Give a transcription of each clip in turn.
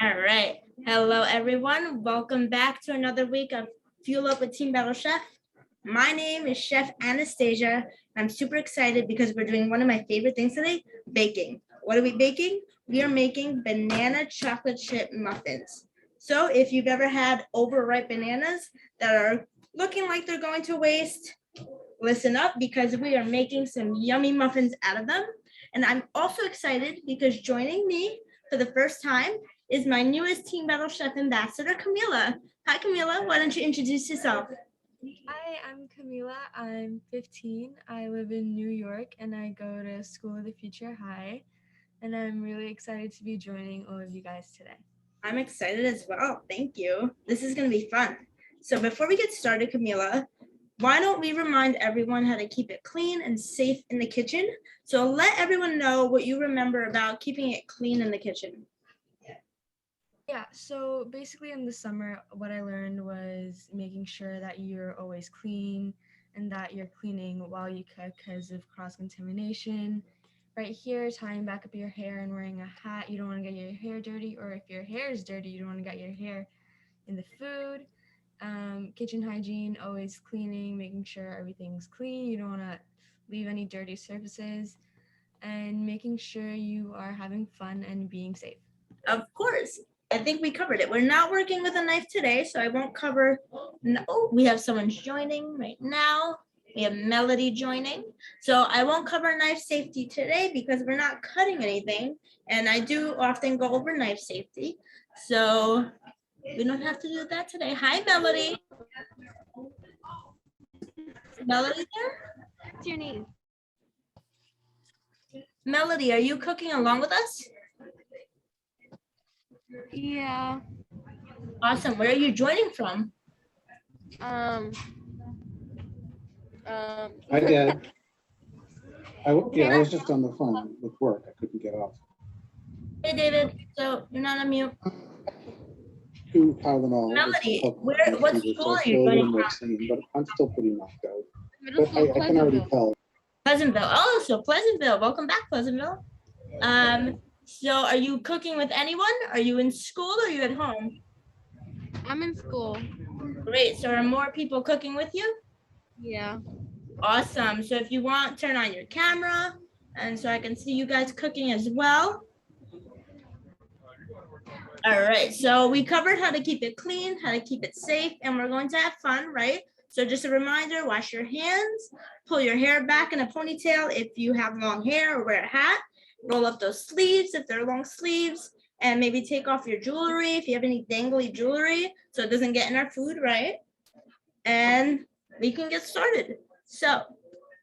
All right. Hello, everyone. Welcome back to another week of Fuel Up with Team Battle Chef. My name is Chef Anastasia. I'm super excited because we're doing one of my favorite things today, baking. What are we baking? We are making banana chocolate chip muffins. So if you've ever had overripe bananas that are looking like they're going to waste, listen up because we are making some yummy muffins out of them. And I'm also excited because joining me for the first time is my newest Team Battle Chef ambassador, Camila. Hi, Camila. Why don't you introduce yourself? Hi, I'm Camila. I'm 15. I live in New York and I go to School of the Future High. And I'm really excited to be joining all of you guys today. I'm excited as well. Thank you. This is going to be fun. So before we get started, Camila, why don't we remind everyone how to keep it clean and safe in the kitchen? So let everyone know what you remember about keeping it clean in the kitchen. Yeah, so basically in the summer, what I learned was making sure that you're always clean and that you're cleaning while you cook because of cross-contamination. Right here, tying back up your hair and wearing a hat, you don't want to get your hair dirty, or if your hair is dirty, you don't want to get your hair in the food. Kitchen hygiene, always cleaning, making sure everything's clean. You don't want to leave any dirty surfaces, and making sure you are having fun and being safe. Of course. I think we covered it. We're not working with a knife today, so I won't cover. No, we have someone joining right now. We have Melody joining. So I won't cover knife safety today because we're not cutting anything. And I do often go over knife safety. So we don't have to do that today. Hi, Melody. Is Melody there? What's your name? Melody, are you cooking along with us? Yeah. Awesome. Where are you joining from? Hi, Dad. I was just on the phone with work. I couldn't get off. Hey, David. So you're not on mute. 2 Tylenol. Melody, what school are you joining from? But I'm still pretty knocked out. Middle But school, I can already Pleasantville. tell. Pleasantville. Oh, so Pleasantville. Welcome back, Pleasantville. So are you cooking with anyone? Are you in school or are you at home? I'm in school. Great. So are more people cooking with you? Yeah. Awesome. So if you want, turn on your camera and so I can see you guys cooking as well. All right. So we covered how to keep it clean, how to keep it safe, and we're going to have fun, right? So just a reminder, wash your hands, pull your hair back in a ponytail if you have long hair or wear a hat, roll up those sleeves if they're long sleeves, and maybe take off your jewelry if you have any dangly jewelry so it doesn't get in our food, right? And we can get started. So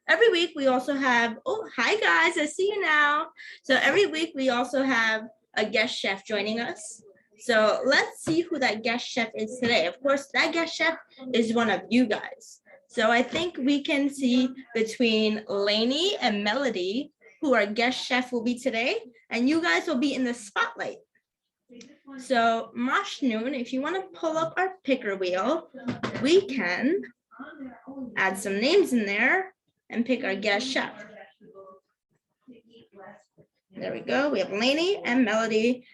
every week we also have, oh, hi guys, I see you now. So every week we also have a guest chef joining us. So let's see who that guest chef is today. Of course, that guest chef is one of you guys. So I think we can see between Lainey and Melody who our guest chef will be today, and you guys will be in the spotlight. So Mashnoon, if you want to pull up our picker wheel, we can add some names in there and pick our guest chef. There we go. We have Lainey and Melody.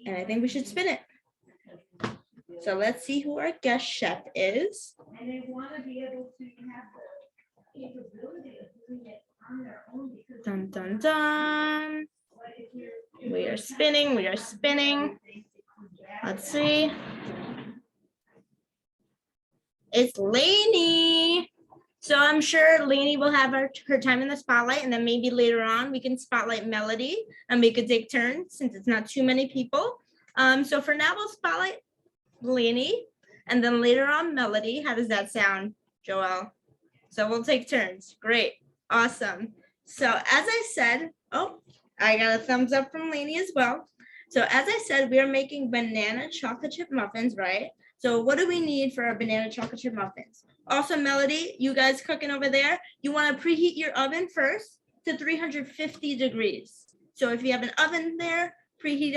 And I think we should spin it. So let's see who our guest chef is. And they want to be able to have the capability of doing it on their own. Dun, dun, dun. We are spinning. We are spinning. Let's see. It's Lainey. So I'm sure Lainey will have her time in the spotlight, and then maybe later on we can spotlight Melody and we could take turns since it's not too many people. So for now we'll spotlight Lainey and then later on Melody. How does that sound, Joelle? So we'll take turns. Great. Awesome. So as I said, oh, I got a thumbs up from Lainey as well. So as I said, we are making banana chocolate chip muffins, right? So what do we need for our banana chocolate chip muffins? Also, Melody, you guys cooking over there, you want to preheat your oven first to 350 degrees. So if you have an oven there, preheat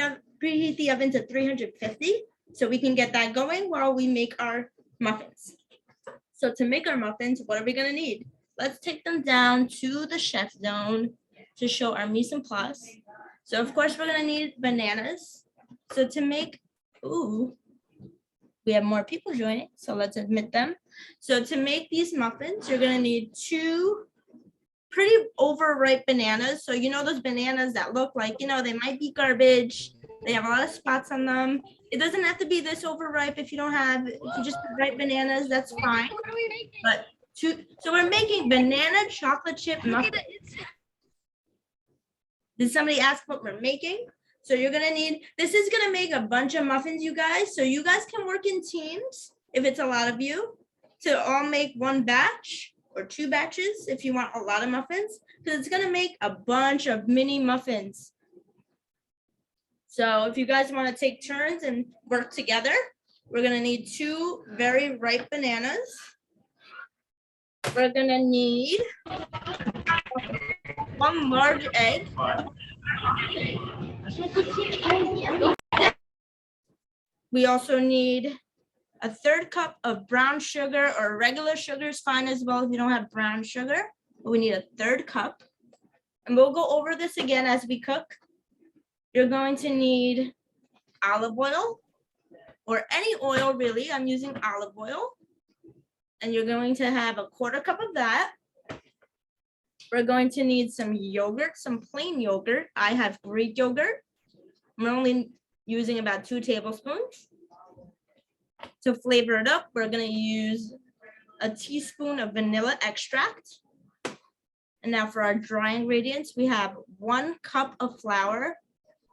the oven to 350 so we can get that going while we make our muffins. So to make our muffins, what are we going to need? Let's take them down to the chef zone to show our mise en place. So of course, we're gonna need bananas. So to make, ooh, we have more people joining, so let's admit them. So to make these muffins, you're gonna need 2 pretty overripe bananas. So you know those bananas that look like, they might be garbage. They have a lot of spots on them. It doesn't have to be this overripe if you don't have, if you just have ripe bananas, that's fine. But so we're making banana chocolate chip muffins. Did somebody ask what we're making? So you're gonna need, this is gonna make a bunch of muffins, you guys. So you guys can work in teams, if it's a lot of you, to all make 1 batch or 2 batches if you want a lot of muffins, because it's gonna make a bunch of mini muffins. So if you guys wanna take turns and work together, we're gonna need 2 very ripe bananas. We're gonna need 1 large egg. We also need a 1/3 cup of brown sugar, or regular sugar is fine as well if you don't have brown sugar, but we need a 1/3 cup. And we'll go over this again as we cook. You're going to need olive oil, or any oil really. I'm using olive oil. And you're going to have a 1/4 cup of that. We're going to need some yogurt, some plain yogurt. I have Greek yogurt. I'm only using about 2 tablespoons. To flavor it up, we're gonna use a teaspoon of vanilla extract. And now for our dry ingredients, we have 1 cup of flour.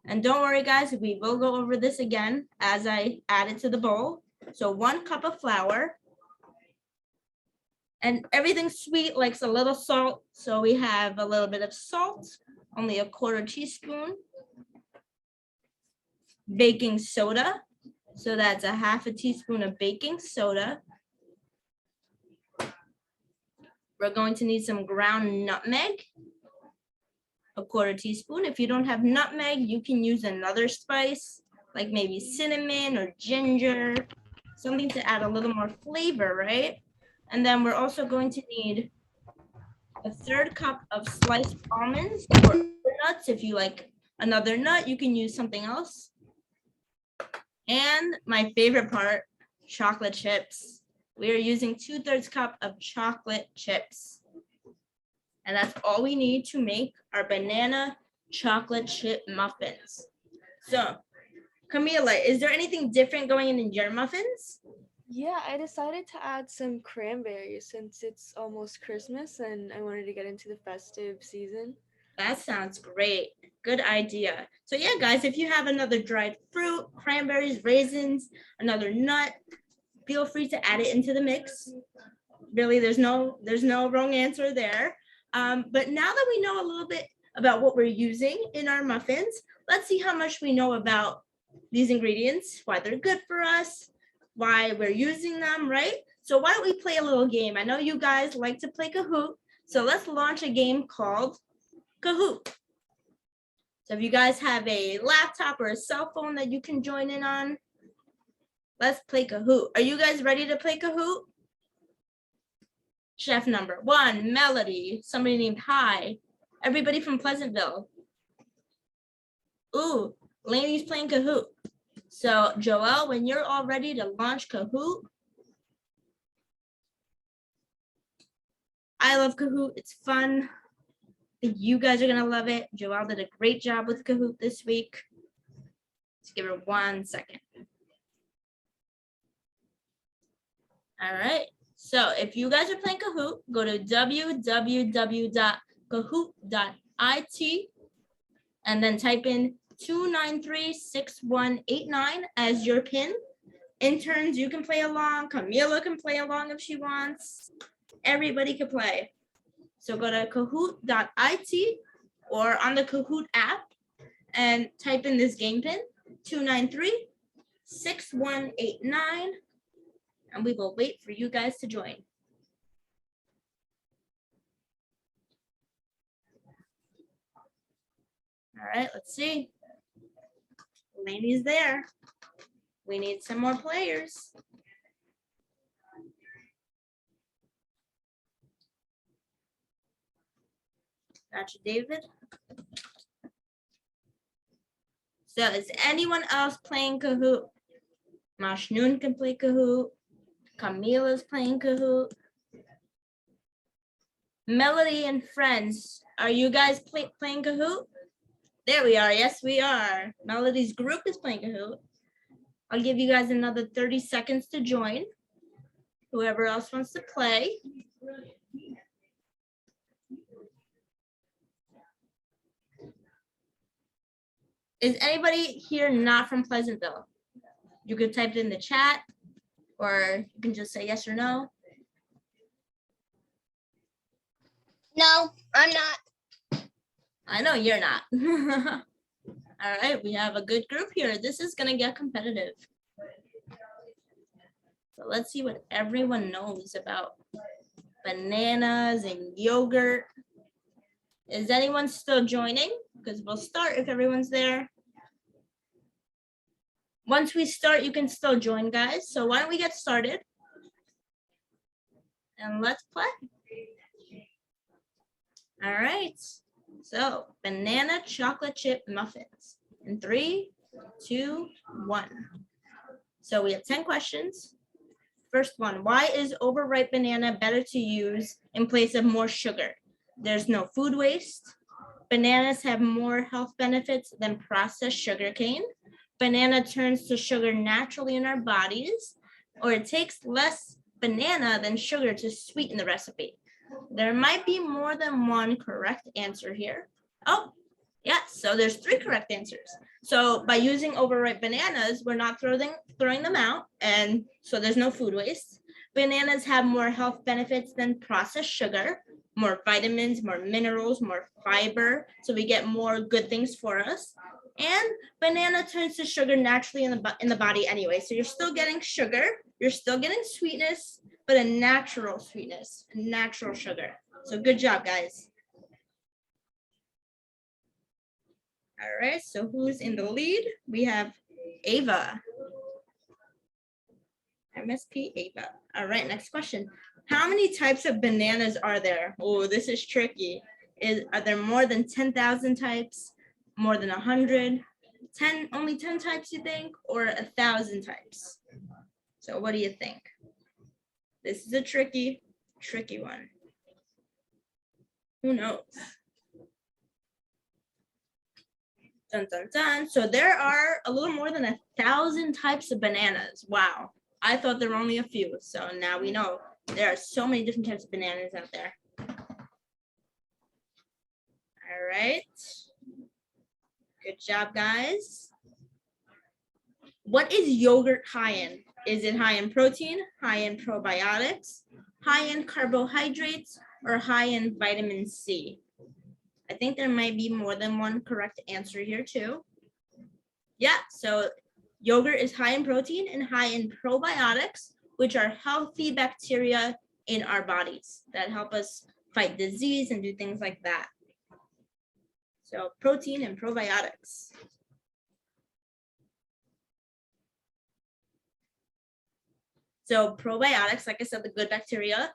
And don't worry guys, we will go over this again as I add it to the bowl. So 1 cup of flour. And everything sweet likes a little salt. So we have a little bit of salt, only a 1/4 teaspoon. Baking soda. So that's a 1/2 teaspoon of baking soda. We're going to need some ground nutmeg, a 1/4 teaspoon. If you don't have nutmeg, you can use another spice, like maybe cinnamon or ginger, something to add a little more flavor, right? And then we're also going to need a 1/3 cup of sliced almonds or nuts. If you like another nut, you can use something else. And my favorite part, chocolate chips. We are using 2/3 cup of chocolate chips. And that's all we need to make our banana chocolate chip muffins. So, Camila, is there anything different going in your muffins? Yeah, I decided to add some cranberries since it's almost Christmas and I wanted to get into the festive season. That sounds great. Good idea. So yeah, guys, if you have another dried fruit, cranberries, raisins, another nut, feel free to add it into the mix. Really, there's no wrong answer there. But now that we know a little bit about what we're using in our muffins, let's see how much we know about these ingredients, why they're good for us, why we're using them, right? So why don't we play a little game? I know you guys like to play Kahoot, so let's launch a game called Kahoot. So if you guys have a laptop or a cell phone that you can join in on, let's play Kahoot. Are you guys ready to play Kahoot? Chef number 1, Melody, somebody named Hi, everybody from Pleasantville. Ooh, Lainey's playing Kahoot. So Joelle, when you're all ready to launch Kahoot, I love Kahoot, it's fun. I think you guys are gonna love it. Joelle did a great job with Kahoot this week. Let's give her 1 second. All right, so if you guys are playing Kahoot, go to www.kahoot.it and then type in 2936189 as your pin. Interns, you can play along. Camila can play along if she wants. Everybody can play. So go to kahoot.it or on the Kahoot app and type in this game pin, 2936189, and we will wait for you guys to join. All right, let's see. Lainey's there. We need some more players. Gotcha, David. So is anyone else playing Kahoot? Mashnoon can play Kahoot. Camila's playing Kahoot. Melody and friends, are you guys playing Kahoot? There we are. Yes, we are. Melody's group is playing Kahoot. I'll give you guys another 30 seconds to join. Whoever else wants to play. Is anybody here not from Pleasantville? You could type it in the chat, or you can just say yes or no. No, I'm not. I know you're not. All right, we have a good group here. This is gonna get competitive. So let's see what everyone knows about bananas and yogurt. Is anyone still joining? Because we'll start if everyone's there. Once we start, you can still join, guys. So why don't we get started? And let's play. All right. So banana chocolate chip muffins. In 3, 2, 1. So we have 10 questions. First one, why is overripe banana better to use in place of more sugar? There's no food waste. Bananas have more health benefits than processed sugar cane. Banana turns to sugar naturally in our bodies, or it takes less banana than sugar to sweeten the recipe. There might be more than one correct answer here. Oh, yes, so there's 3 correct answers. So by using overripe bananas, we're not throwing them out, and so there's no food waste. Bananas have more health benefits than processed sugar, more vitamins, more minerals, more fiber, so we get more good things for us. And banana turns to sugar naturally in the body anyway, so you're still getting sugar, you're still getting sweetness, but a natural sweetness, a natural sugar. So good job, guys. All right, so who's in the lead? We have Ava. MSP Ava. All right, next question. How many types of bananas are there? Oh, this is tricky. Are there more than 10,000 types? More than 100? Only 10 types, you think? Or 1,000 types? So what do you think? This is a tricky one. Who knows? Dun, dun, dun. So there are a little more than 1,000 types of bananas. Wow. I thought there were only a few. So now we know there are so many different types of bananas out there. All right. Good job, guys. What is yogurt high in? Is it high in protein, high in probiotics, high in carbohydrates, or high in vitamin C? I think there might be more than one correct answer here too. Yeah, so yogurt is high in protein and high in probiotics, which are healthy bacteria in our bodies that help us fight disease and do things like that. So protein and probiotics. So probiotics, like I said, the good bacteria,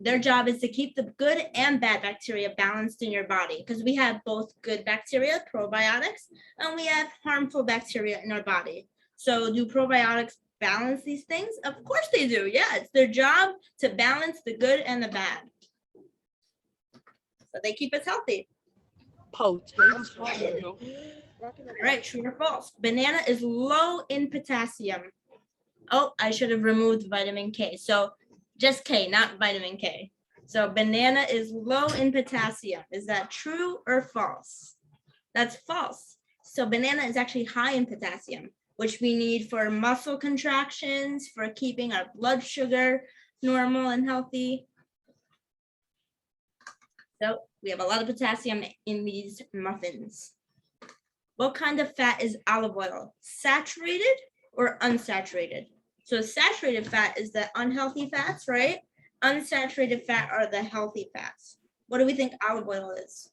their job is to keep the good and bad bacteria balanced in your body, because we have both good bacteria, probiotics, and we have harmful bacteria in our body. So do probiotics balance these things? Of course they do. Yeah, it's their job to balance the good and the bad. So they keep us healthy. All right, true or false? Banana is low in potassium. Oh, I should have removed vitamin K. So just K, not vitamin K. So banana is low in potassium. Is that true or false? That's false. So banana is actually high in potassium, which we need for muscle contractions, for keeping our blood sugar normal and healthy. So we have a lot of potassium in these muffins. What kind of fat is olive oil? Saturated or unsaturated? So saturated fat is the unhealthy fats, right? Unsaturated fat are the healthy fats. What do we think olive oil is?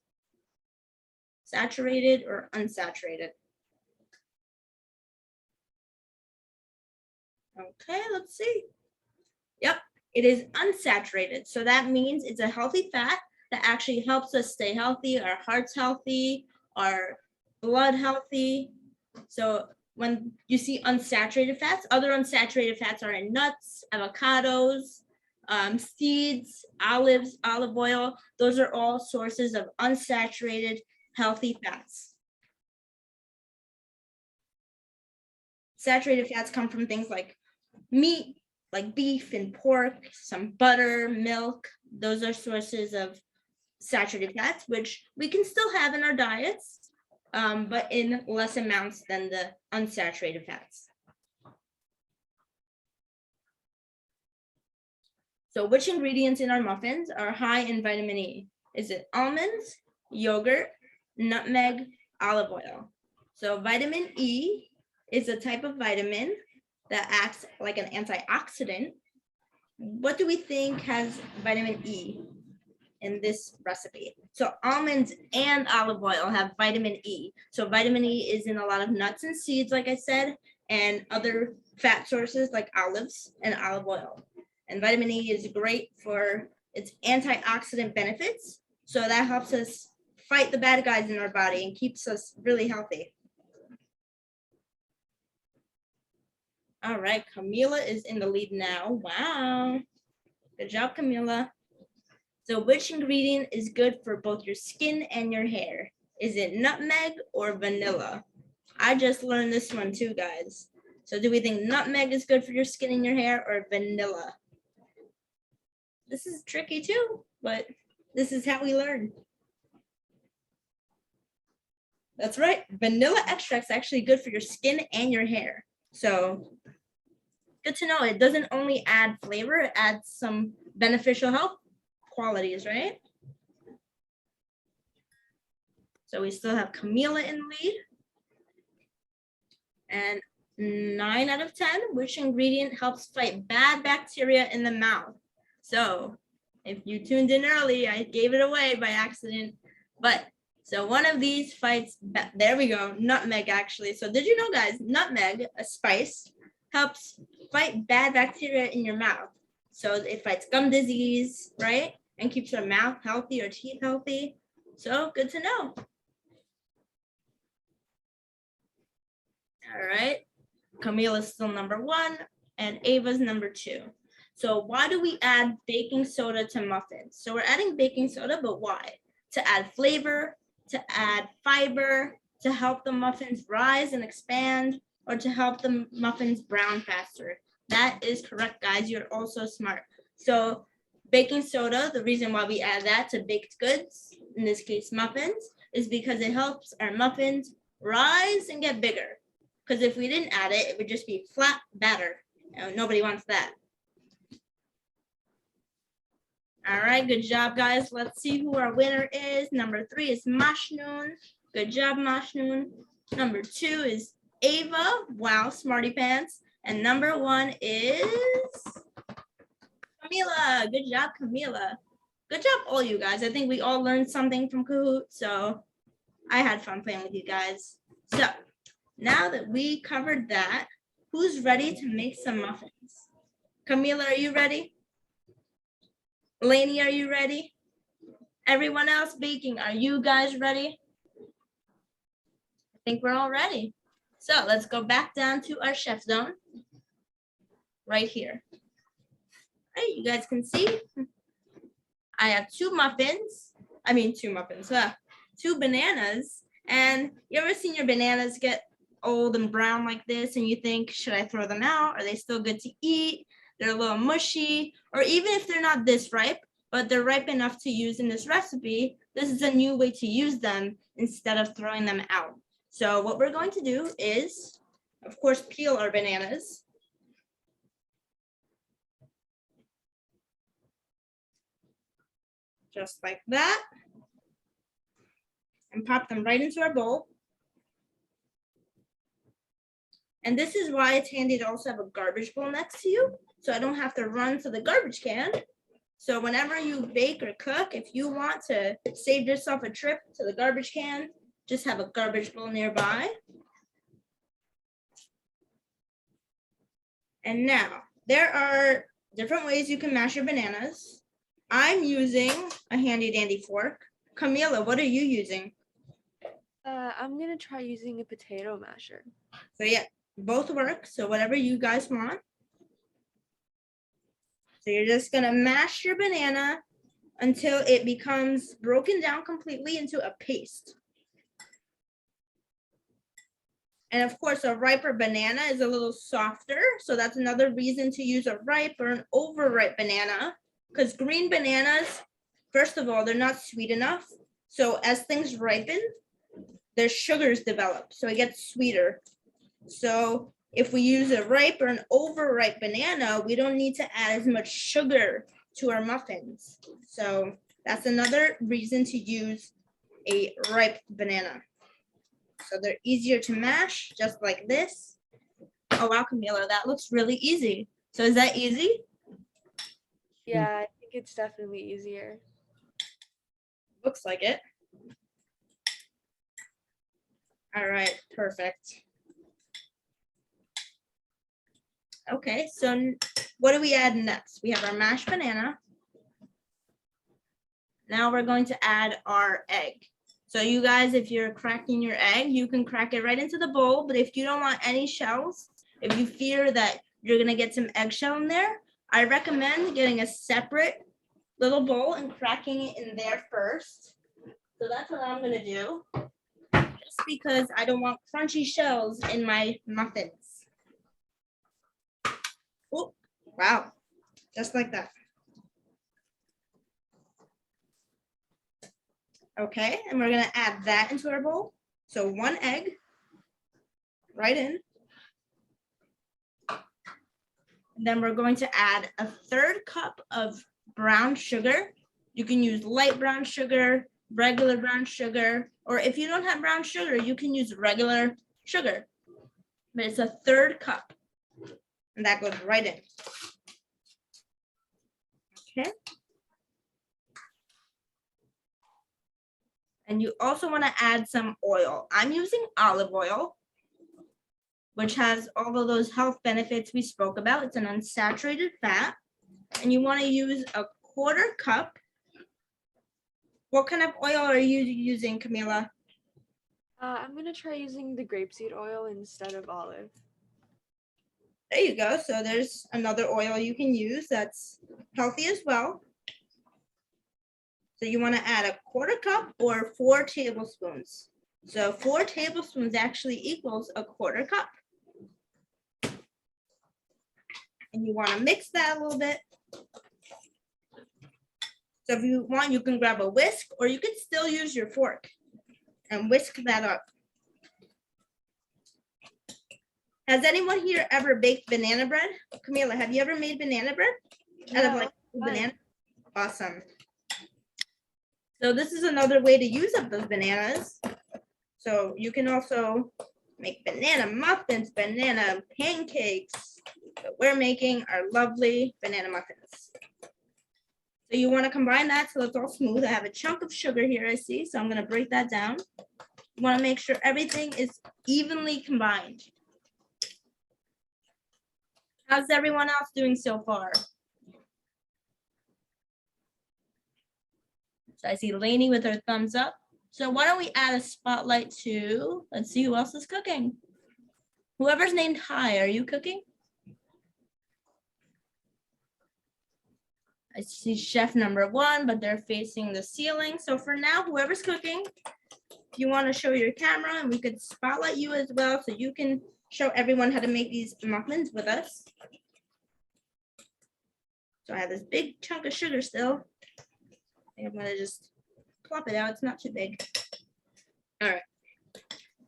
Saturated or unsaturated? Okay, let's see. Yep, it is unsaturated. So that means it's a healthy fat that actually helps us stay healthy, our heart's healthy, our blood healthy. So when you see unsaturated fats, other unsaturated fats are in nuts, avocados, seeds, olives, olive oil. Those are all sources of unsaturated healthy fats. Saturated fats come from things like meat, like beef and pork, some butter, milk. Those are sources of saturated fats, which we can still have in our diets, but in less amounts than the unsaturated fats. So which ingredients in our muffins are high in vitamin E? Is it almonds, yogurt, nutmeg, olive oil? So vitamin E is a type of vitamin that acts like an antioxidant. What do we think has vitamin E in this recipe? So almonds and olive oil have vitamin E. So vitamin E is in a lot of nuts and seeds, like I said, and other fat sources like olives and olive oil. And vitamin E is great for its antioxidant benefits. So that helps us fight the bad guys in our body and keeps us really healthy. All right, Camila is in the lead now. Wow. Good job, Camila. So which ingredient is good for both your skin and your hair? Is it nutmeg or vanilla? I just learned this one too, guys. So do we think nutmeg is good for your skin and your hair or vanilla? This is tricky too, but this is how we learn. That's right. Vanilla extract is actually good for your skin and your hair. So good to know. It doesn't only add flavor, it adds some beneficial health qualities, right? So we still have Camila in the lead. And 9 out of 10, which ingredient helps fight bad bacteria in the mouth? So if you tuned in early, I gave it away by accident. But so one of these fights, there we go, nutmeg actually. So did you know, guys, nutmeg, a spice, helps fight bad bacteria in your mouth. So it fights gum disease, right? And keeps your mouth healthy or teeth healthy. So good to know. All right, Camila's still number 1 and Ava's number 2. So why do we add baking soda to muffins? So we're adding baking soda, but why? To add flavor, to add fiber, to help the muffins rise and expand, or to help the muffins brown faster. That is correct, guys. You're also smart. So baking soda, the reason why we add that to baked goods, in this case muffins, is because it helps our muffins rise and get bigger. Because if we didn't add it, it would just be flat batter. Nobody wants that. All right, good job, guys. Let's see who our winner is. Number 3 is Mashnoon. Good job, Mashnoon. Number 2 is Ava. Wow, smarty pants. And number 1 is Camila. Good job, Camila. Good job, all you guys. I think we all learned something from Kahoot, so I had fun playing with you guys. So now that we covered that, who's ready to make some muffins? Camila, are you ready? Lainey, are you ready? Everyone else baking, are you guys ready? I think we're all ready. So let's go back down to our chef zone right here. All right, you guys can see I have 2 bananas. And you ever seen your bananas get old and brown like this and you think, should I throw them out? Are they still good to eat? They're a little mushy, or even if they're not this ripe, but they're ripe enough to use in this recipe, this is a new way to use them instead of throwing them out. So what we're going to do is, of course, peel our bananas. Just like that. And pop them right into our bowl. And this is why it's handy to also have a garbage bowl next to you, so I don't have to run to the garbage can. So whenever you bake or cook, if you want to save yourself a trip to the garbage can, just have a garbage bowl nearby. And now, there are different ways you can mash your bananas. I'm using a handy dandy fork. Camila, what are you using? I'm gonna try using a potato masher. So yeah, both work. So whatever you guys want. So you're just gonna mash your banana until it becomes broken down completely into a paste. And of course, a riper banana is a little softer. So that's another reason to use a ripe or an overripe banana, because green bananas, first of all, they're not sweet enough. So as things ripen, their sugars develop. So it gets sweeter. So if we use a ripe or an overripe banana, we don't need to add as much sugar to our muffins. So that's another reason to use a ripe banana. So they're easier to mash, just like this. Oh wow, Camila, that looks really easy. So is that easy? Yeah, I think it's definitely easier. Looks like it. All right, perfect. Okay, so what do we add next? We have our mashed banana. Now we're going to add our egg. So you guys, if you're cracking your egg, you can crack it right into the bowl. But if you don't want any shells, if you fear that you're gonna get some eggshell in there, I recommend getting a separate little bowl and cracking it in there first. So that's what I'm gonna do, just because I don't want crunchy shells in my muffins. Oh, wow, just like that. Okay, and we're gonna add that into our bowl. So 1 egg, right in. And then we're going to add a 1/3 cup of brown sugar. You can use light brown sugar, regular brown sugar, or if you don't have brown sugar, you can use regular sugar. But it's a 1/3 cup. And that goes right in. Okay. And you also want to add some oil. I'm using olive oil, which has all of those health benefits we spoke about. It's an unsaturated fat. And you want to use a 1/4 cup. What kind of oil are you using, Camila? I'm gonna try using the grapeseed oil instead of olive. There you go. So there's another oil you can use that's healthy as well. So you want to add a 1/4 cup or 4 tablespoons. So 4 tablespoons actually equals a 1/4 cup. And you want to mix that a little bit. So if you want, you can grab a whisk, or you could still use your fork and whisk that up. Has anyone here ever baked banana bread? Camila, have you ever made banana bread? Out of like banana? Awesome. So this is another way to use up those bananas. So you can also make banana muffins, banana pancakes. But we're making our lovely banana muffins. So you want to combine that so it's all smooth. I have a chunk of sugar here, I see, so I'm going to break that down. You want to make sure everything is evenly combined. How's everyone else doing so far? So I see Lainey with her thumbs up. So why don't we add a spotlight to, let's see who else is cooking. Whoever's named Hi, are you cooking? I see chef number 1, but they're facing the ceiling. So for now, whoever's cooking, if you want to show your camera, and we could spotlight you as well, so you can show everyone how to make these muffins with us. So I have this big chunk of sugar still. I think I'm gonna just plop it out. It's not too big. All right.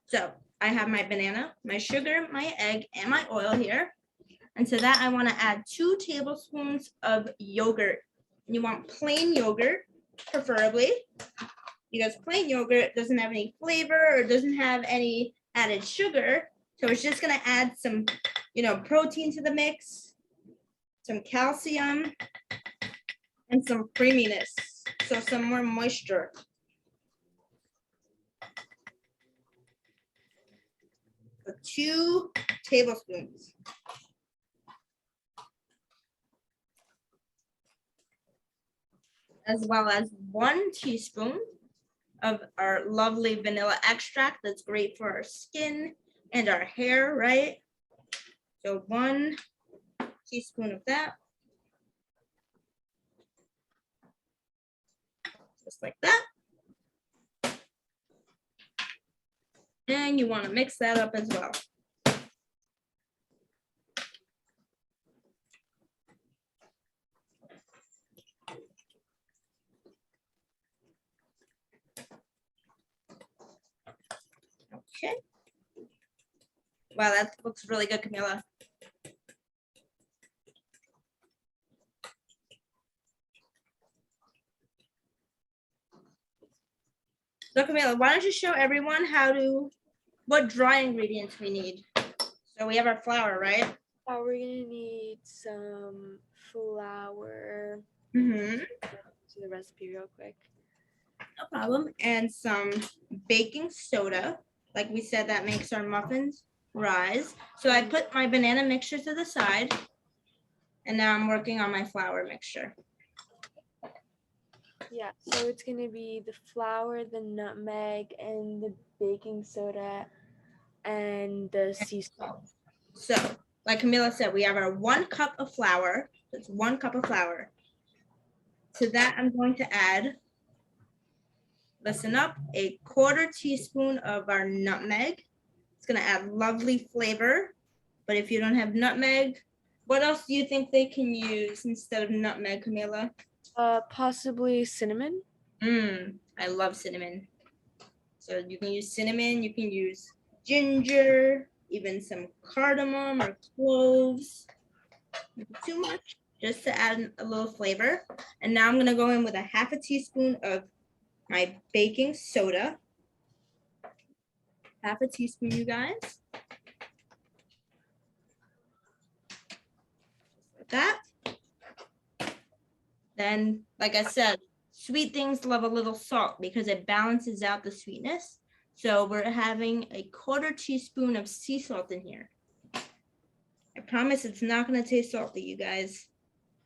So I have my banana, my sugar, my egg, and my oil here. And to that, I want to add 2 tablespoons of yogurt. You want plain yogurt, preferably, because plain yogurt doesn't have any flavor or doesn't have any added sugar. So it's just going to add some, protein to the mix, some calcium, and some creaminess. So some more moisture. So 2 tablespoons. As well as 1 teaspoon of our lovely vanilla extract that's great for our skin and our hair, right? So 1 teaspoon of that. Just like that. And you want to mix that up as well. Okay. Wow, that looks really good, Camila. So Camila, why don't you show everyone what dry ingredients we need? So we have our flour, right? We're gonna need some flour. Mm-hmm. To the recipe real quick. No problem. And some baking soda. Like we said, that makes our muffins rise. So I put my banana mixture to the side. And now I'm working on my flour mixture. Yeah, so it's gonna be the flour, the nutmeg, and the baking soda, and the sea salt. So, like Camila said, we have our 1 cup of flour. That's 1 cup of flour. To that, I'm going to add, listen up, a 1/4 teaspoon of our nutmeg. It's gonna add lovely flavor. But if you don't have nutmeg, what else do you think they can use instead of nutmeg, Camila? Possibly cinnamon. I love cinnamon. So you can use cinnamon, you can use ginger, even some cardamom or cloves. Not too much, just to add a little flavor. And now I'm gonna go in with a 1/2 teaspoon of my baking soda. 1/2 teaspoon, you guys. Like that. Then, like I said, sweet things love a little salt because it balances out the sweetness. So we're having a 1/4 teaspoon of sea salt in here. I promise it's not going to taste salty, you guys.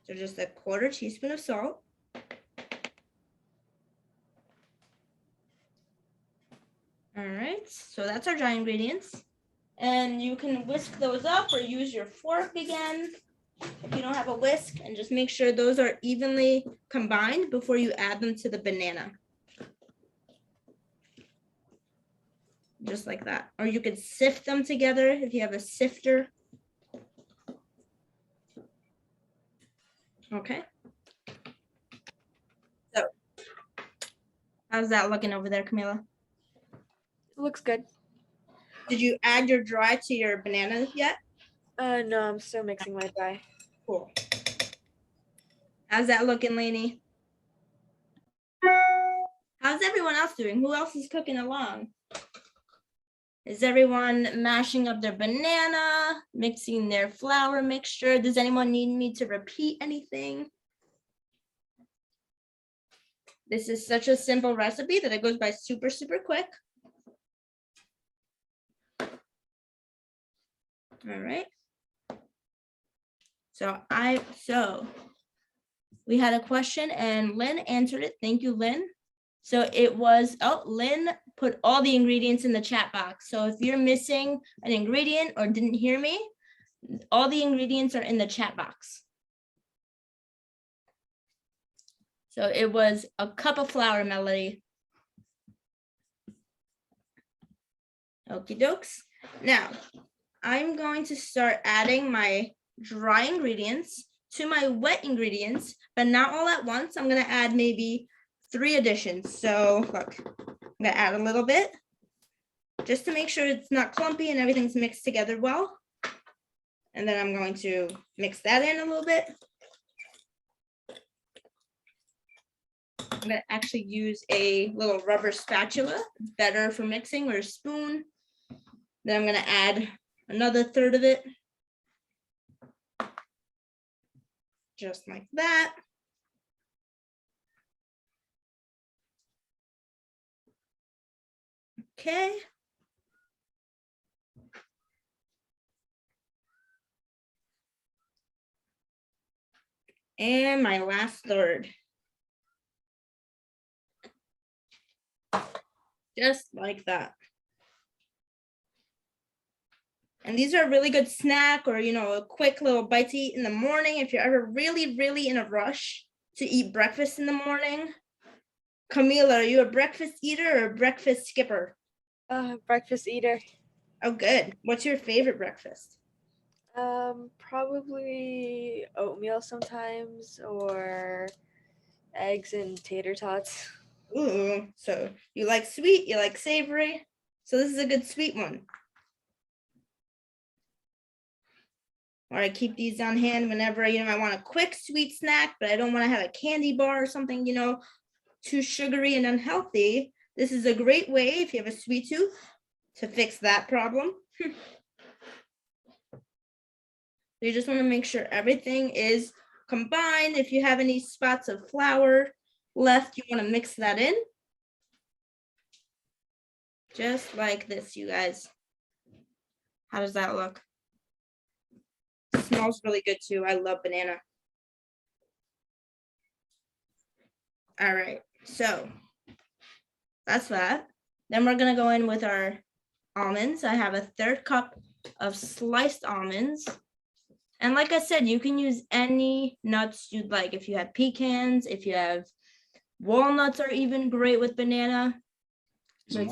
So just a 1/4 teaspoon of salt. All right, so that's our dry ingredients. And you can whisk those up or use your fork again if you don't have a whisk, and just make sure those are evenly combined before you add them to the banana. Just like that. Or you could sift them together if you have a sifter. Okay. So, how's that looking over there, Camila? It looks good. Did you add your dry to your banana yet? No, I'm still mixing my dry. Cool. How's that looking, Lainey? How's everyone else doing? Who else is cooking along? Is everyone mashing up their banana, mixing their flour mixture? Does anyone need me to repeat anything? This is such a simple recipe that it goes by super, super quick. All right. So we had a question and Lynn answered it. Thank you, Lynn. So it was, Lynn put all the ingredients in the chat box. So if you're missing an ingredient or didn't hear me, all the ingredients are in the chat box. So it was a cup of flour, Melody. Okie dokes. Now, I'm going to start adding my dry ingredients to my wet ingredients, but not all at once. I'm going to add maybe 3 additions. So look, I'm going to add a little bit just to make sure it's not clumpy and everything's mixed together well. And then I'm going to mix that in a little bit. I'm going to actually use a little rubber spatula, better for mixing, or a spoon. Then I'm going to add another 1/3 of it. Just like that. Okay. And my last 1/3. Just like that. And these are a really good snack or, a quick little bite to eat in the morning if you're ever really, really in a rush to eat breakfast in the morning. Camila, are you a breakfast eater or a breakfast skipper? Breakfast eater. Oh, good. What's your favorite breakfast? Probably oatmeal sometimes, or eggs and tater tots. Ooh, so you like sweet, you like savory. So this is a good sweet one. Or I keep these on hand whenever, I want a quick sweet snack, but I don't want to have a candy bar or something, too sugary and unhealthy. This is a great way if you have a sweet tooth to fix that problem. You just want to make sure everything is combined. If you have any spots of flour left, you want to mix that in. Just like this, you guys. How does that look? It smells really good too. I love banana. All right, so that's that. Then we're gonna go in with our almonds. I have a 1/3 cup of sliced almonds. And like I said, you can use any nuts you'd like. If you have pecans, if you have walnuts are even great with banana. Using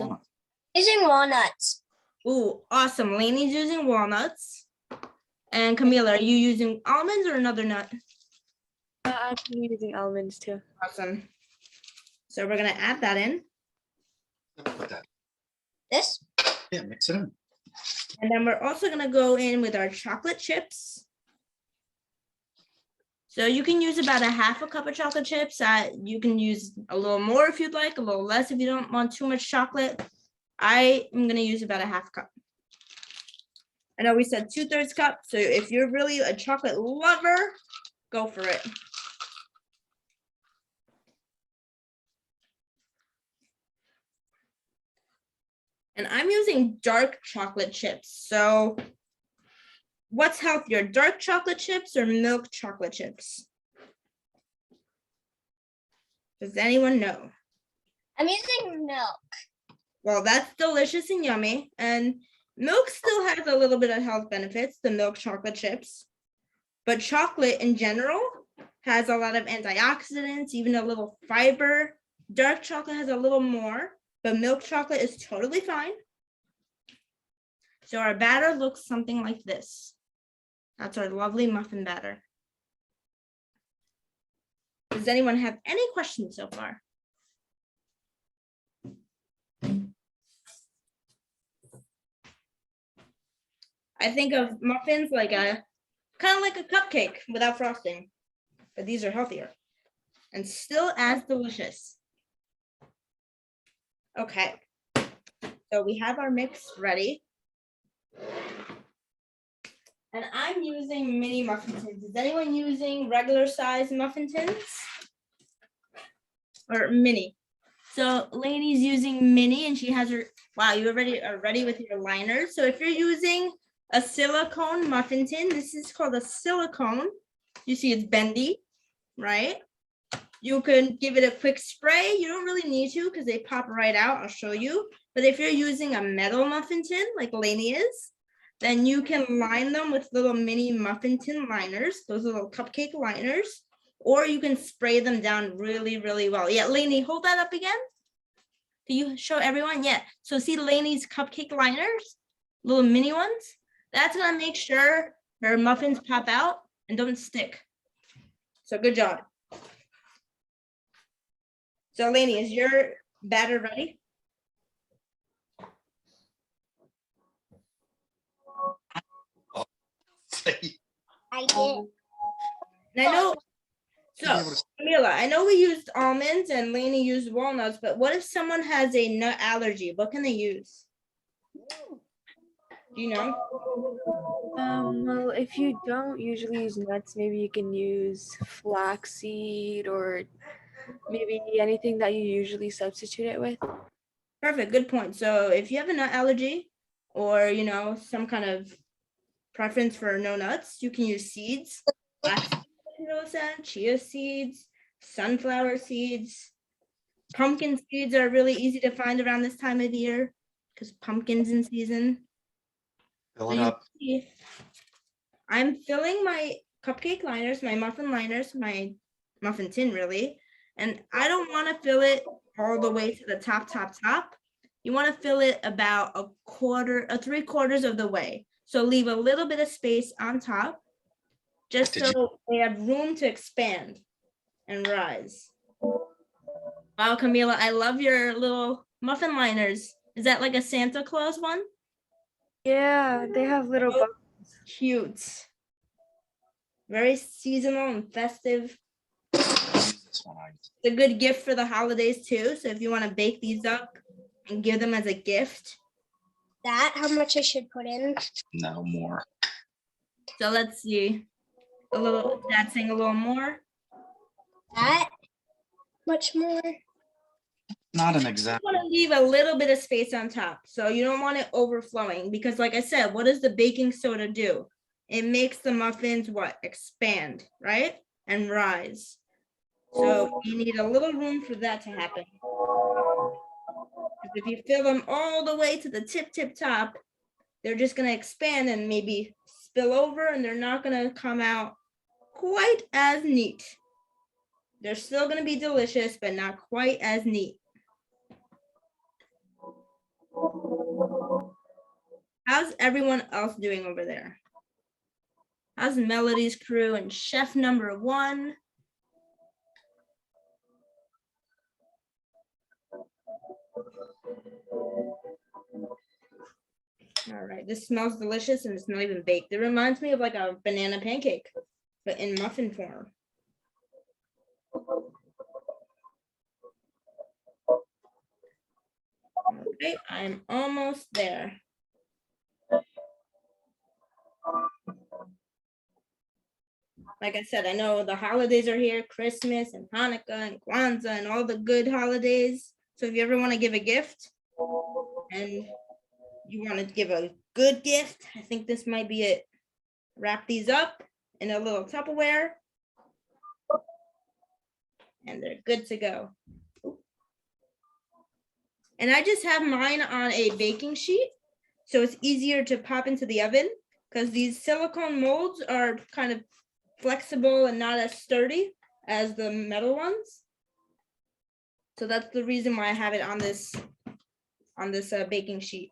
walnuts. Ooh, awesome. Lainey's using walnuts. And Camila, are you using almonds or another nut? I'm using almonds too. Awesome. So we're gonna add that in. Put that. This? Yeah, mix it in. And then we're also gonna go in with our chocolate chips. So you can use about a 1/2 cup of chocolate chips. You can use a little more if you'd like, a little less if you don't want too much chocolate. I am gonna use about a 1/2 cup. I know we said 2/3 cup, so if you're really a chocolate lover, go for it. And I'm using dark chocolate chips. So what's healthier, dark chocolate chips or milk chocolate chips? Does anyone know? I'm using milk. Well, that's delicious and yummy. And milk still has a little bit of health benefits, the milk chocolate chips. But chocolate in general has a lot of antioxidants, even a little fiber. Dark chocolate has a little more, but milk chocolate is totally fine. So our batter looks something like this. That's our lovely muffin batter. Does anyone have any questions so far? I think of muffins like kind of like a cupcake without frosting, but these are healthier and still as delicious. Okay, so we have our mix ready. And I'm using mini muffin tins. Is anyone using regular size muffin tins? Or mini? So Lainey's using mini and she has her, wow, you already are ready with your liners. So if you're using a silicone muffin tin, this is called a silicone. You see it's bendy, right? You can give it a quick spray. You don't really need to because they pop right out. I'll show you. But if you're using a metal muffin tin like Lainey is, then you can line them with little mini muffin tin liners, those little cupcake liners, or you can spray them down really, really well. Yeah, Lainey, hold that up again. Can you show everyone? Yeah, so see Lainey's cupcake liners, little mini ones? That's gonna make sure her muffins pop out and don't stick. So good job. So Lainey, is your batter ready? I did. And I know, so Camila, I know we used almonds and Lainey used walnuts, but what if someone has a nut allergy? What can they use? Do you know? Well, if you don't usually use nuts, maybe you can use flaxseed or maybe anything that you usually substitute it with. Perfect, good point. So if you have a nut allergy or, some kind of preference for no nuts, you can use seeds, chia seeds, sunflower seeds, Pumpkin seeds are really easy to find around this time of year because pumpkins in season. Fill So it you up. see, I'm filling my cupcake liners, my muffin liners, my muffin tin really. And I don't want to fill it all the way to the top. You want to fill it about a quarter, 3/4 of the way. So leave a little bit of space on top, just Did you- so they have room to expand and rise. Wow, Camila, I love your little muffin liners. Is that like a Santa Claus one? Yeah, they have little Oh. bugs. Cute. Very seasonal and festive. This one, It's a good gift for the holidays too. So if you want to bake these up and give them as a gift. That, how much I should put in? no more. So let's see. A little, Dad's saying a little more. That much more? Not an You exact. want to leave a little bit of space on top. So you don't want it overflowing because like I said, what does the baking soda do? It makes the muffins what? Expand, right? And rise. So you need a little room for that to happen. If you fill them all the way to the tip top, they're just going to expand and maybe spill over and they're not going to come out quite as neat. They're still going to be delicious, but not quite as neat. How's everyone else doing over there? How's Melody's crew and chef number 1? All right, this smells delicious and it's not even baked. It reminds me of like a banana pancake, but in muffin form. Okay, I'm almost there. Like I said, I know the holidays are here, Christmas and Hanukkah and Kwanzaa and all the good holidays. So if you ever want to give a gift and you want to give a good gift, I think this might be it. Wrap these up in a little Tupperware and they're good to go. And I just have mine on a baking sheet, so it's easier to pop into the oven because these silicone molds are kind of flexible and not as sturdy as the metal ones. So that's the reason why I have it on this baking sheet.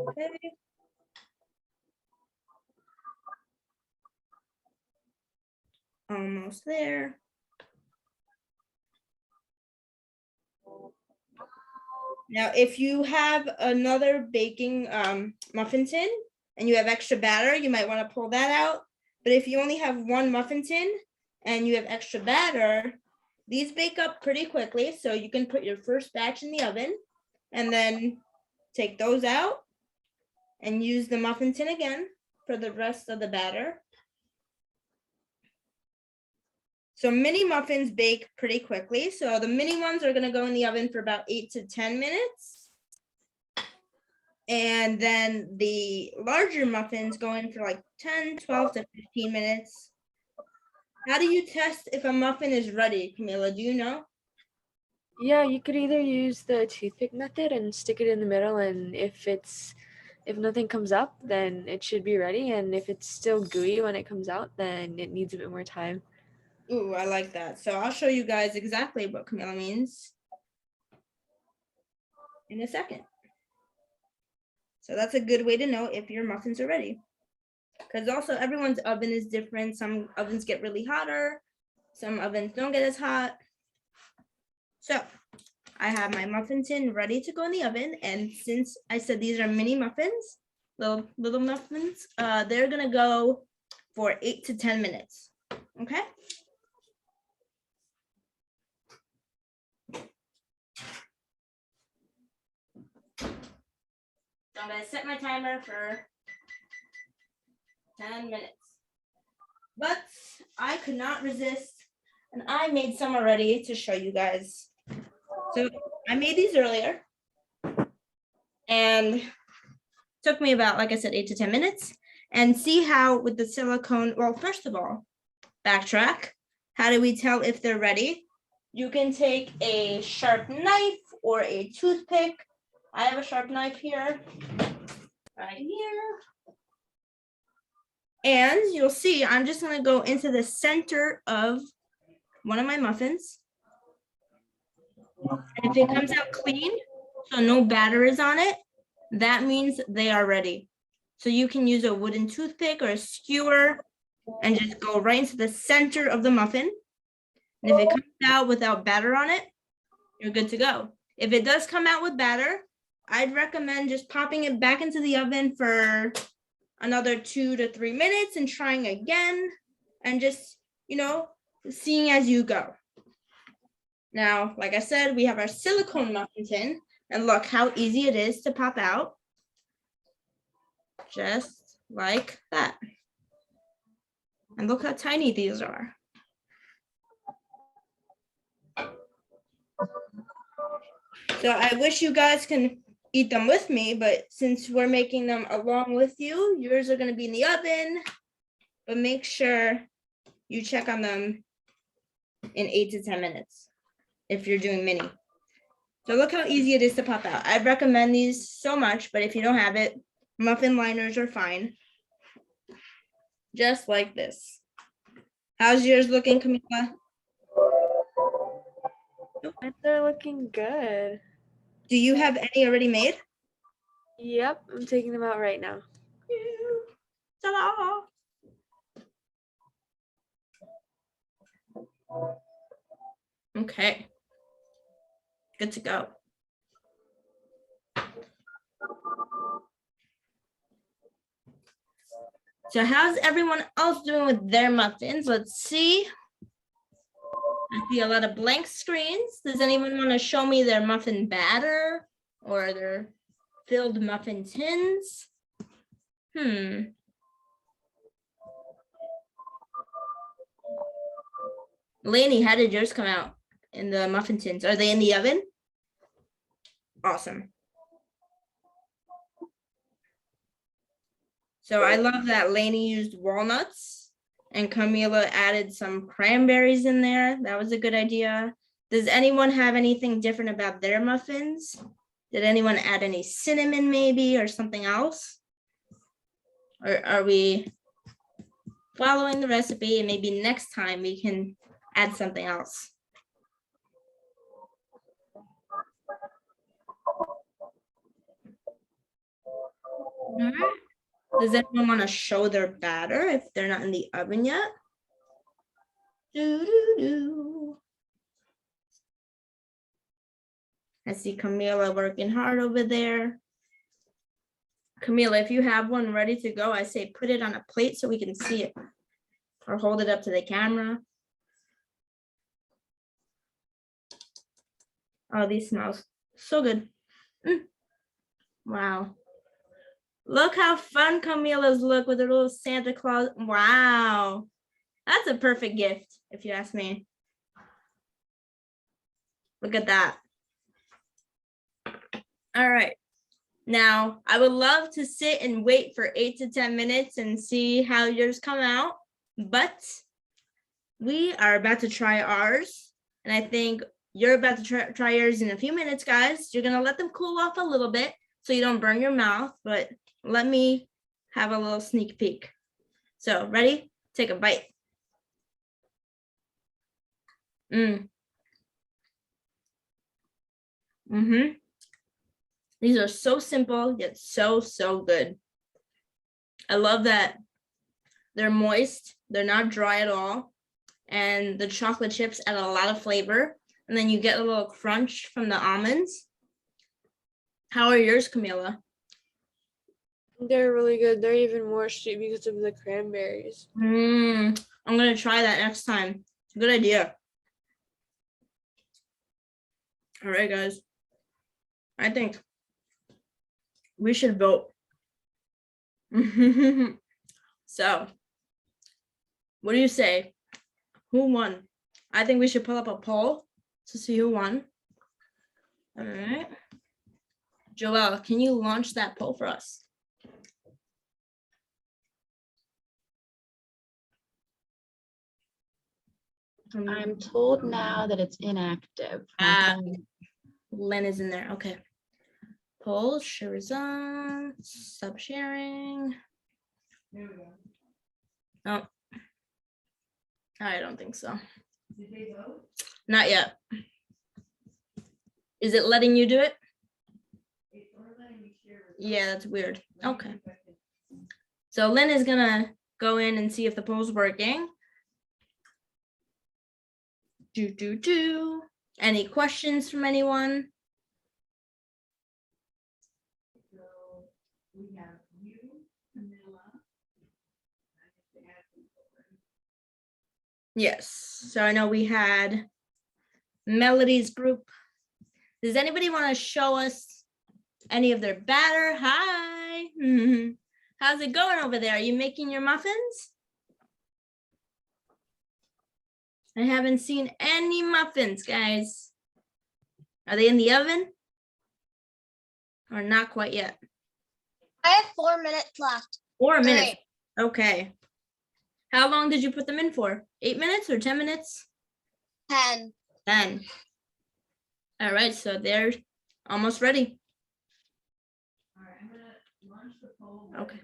Okay. Almost there. Now, if you have another baking muffin tin and you have extra batter, you might want to pull that out. But if you only have one muffin tin and you have extra batter, these bake up pretty quickly. So you can put your first batch in the oven and then take those out and use the muffin tin again for the rest of the batter. So mini muffins bake pretty quickly. So the mini ones are going to go in the oven for about 8 to 10 minutes. And then the larger muffins go in for like 10, 12 to 15 minutes. How do you test if a muffin is ready, Camila? Do you know? Yeah, you could either use the toothpick method and stick it in the middle, and if nothing comes up, then it should be ready, and if it's still gooey when it comes out, then it needs a bit more time. Ooh, I like that. So I'll show you guys exactly what Camila means in a second. So that's a good way to know if your muffins are ready. Because also everyone's oven is different. Some ovens get really hotter. Some ovens don't get as hot. So I have my muffin tin ready to go in the oven. And since I said these are mini muffins, little muffins, they're gonna go for 8 to 10 minutes. Okay. So I'm gonna set my timer for 10 minutes. But I could not resist, and I made some already to show you guys. So I made these earlier, and took me about, like I said, 8 to 10 minutes. And see how with the silicone, well, first of all, backtrack. How do we tell if they're ready? You can take a sharp knife or a toothpick. I have a sharp knife here, right here. And you'll see, I'm just gonna go into the center of one of my muffins. And if it comes out clean, so no batter is on it, that means they are ready. So you can use a wooden toothpick or a skewer and just go right into the center of the muffin. And if it comes out without batter on it, you're good to go. If it does come out with batter, I'd recommend just popping it back into the oven for another 2 to 3 minutes and trying again and just, seeing as you go. Now, like I said, we have our silicone muffin tin, and look how easy it is to pop out. Just like that. And look how tiny these are. So I wish you guys can eat them with me, but since we're making them along with you, yours are going to be in the oven, but make sure you check on them in 8 to 10 minutes if you're doing mini. So look how easy it is to pop out. I recommend these so much, but if you don't have it, muffin liners are fine. Just like this. How's yours looking, Camila? They're looking good. Do you have any already made? Yep, I'm taking them out right now. Ta-da! Okay. Good to go. So how's everyone else doing with their muffins? Let's see. I see a lot of blank screens. Does anyone want to show me their muffin batter or their filled muffin tins? Lainey, how did yours come out in the muffin tins? Are they in the oven? Awesome. So I love that Lainey used walnuts and Camila added some cranberries in there. That was a good idea. Does anyone have anything different about their muffins? Did anyone add any cinnamon maybe or something else? Or are we following the recipe and maybe next time we can add something else? All right. Does anyone want to show their batter if they're not in the oven yet? I see Camila working hard over there. Camila, if you have one ready to go, I say put it on a plate so we can see it or hold it up to the camera. Oh, these smells so good. Wow. Look how fun Camila's look with her little Santa Claus. Wow. That's a perfect gift, if you ask me. Look at that. All right. Now, I would love to sit and wait for 8 to 10 minutes and see how yours come out, but we are about to try ours. And I think you're about to try yours in a few minutes, guys. You're gonna let them cool off a little bit so you don't burn your mouth, but let me have a little sneak peek. So ready? Take a bite. These are so simple, yet so good. I love that they're moist. They're not dry at all. And the chocolate chips add a lot of flavor. And then you get a little crunch from the almonds. How are yours, Camila? They're really good. They're even more sweet because of the cranberries. I'm going to try that next time. Good idea. All right, guys. I think we should vote. So, what do you say? Who won? I think we should pull up a poll to see who won. All right. Joelle, can you launch that poll for us? I'm told now that it's inactive. Lynn is in there. Okay. Polls, share is on, stop sharing. Oh. I don't think so. Not yet. Is it letting you do it? Yeah, that's weird. Okay. So Lynn is gonna go in and see if the poll's working. Any questions from anyone? Yes, so I know we had Melody's group. Does anybody want to show us any of their batter? Hi. How's it going over there? Are you making your muffins? I haven't seen any muffins, guys. Are they in the oven? Or not quite yet? I have 4 minutes left. 4 minutes. Okay. How long did you put them in for? 8 minutes or 10 minutes? 10. 10. All right, so they're almost ready. Okay.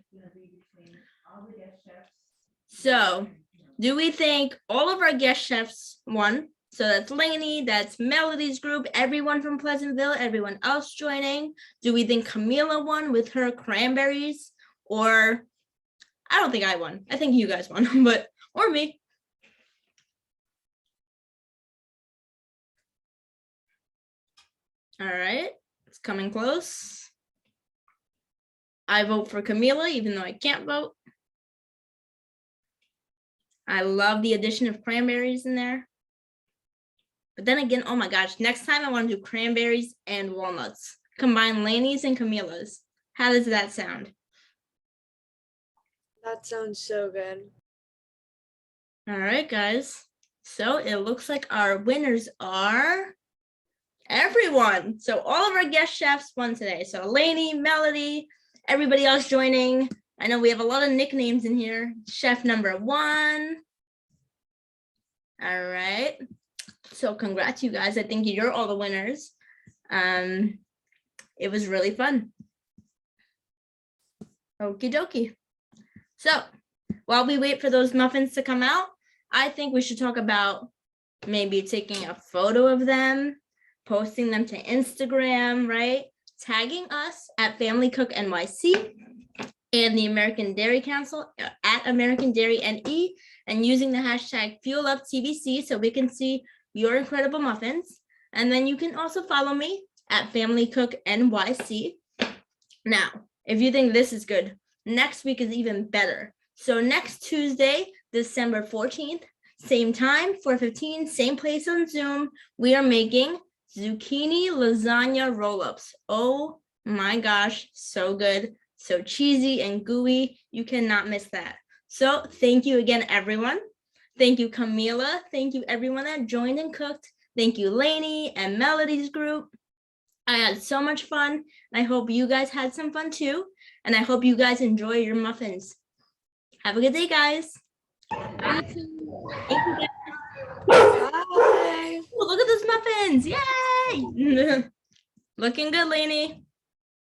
So, do we think all of our guest chefs won? So that's Lainey, that's Melody's group, everyone from Pleasantville, everyone else joining. Do we think Camila won with her cranberries? Or, I don't think I won. I think you guys won, but, or me. All right, it's coming close. I vote for Camila, even though I can't vote. I love the addition of cranberries in there. But then again, oh my gosh, next time I want to do cranberries and walnuts. Combine Lainey's and Camila's. How does that sound? That sounds so good. All right, guys. So it looks like our winners are everyone. So all of our guest chefs won today. So Lainey, Melody, everybody else joining. I know we have a lot of nicknames in here. Chef number 1. All right. So congrats, you guys. I think you're all the winners. It was really fun. Okie dokie. So while we wait for those muffins to come out, I think we should talk about maybe taking a photo of them, posting them to Instagram, right? Tagging us at Family Cook NYC and the American Dairy Council at American Dairy NE, and using the hashtag FuelUpTBC so we can see your incredible muffins. And then you can also follow me at Family Cook NYC. Now, if you think this is good, next week is even better. So next Tuesday, December 14th, same time, 4:15, same place on Zoom, we are making zucchini lasagna roll-ups. Oh my gosh, so good, so cheesy and gooey. You cannot miss that. So thank you again, everyone. Thank you, Camila. Thank you, everyone that joined and cooked. Thank you, Lainey and Melody's group. I had so much fun. I hope you guys had some fun too. And I hope you guys enjoy your muffins. Have a good day, guys. Thank you, guys. Bye. Oh, look at those muffins. Yay! Looking good, Lainey.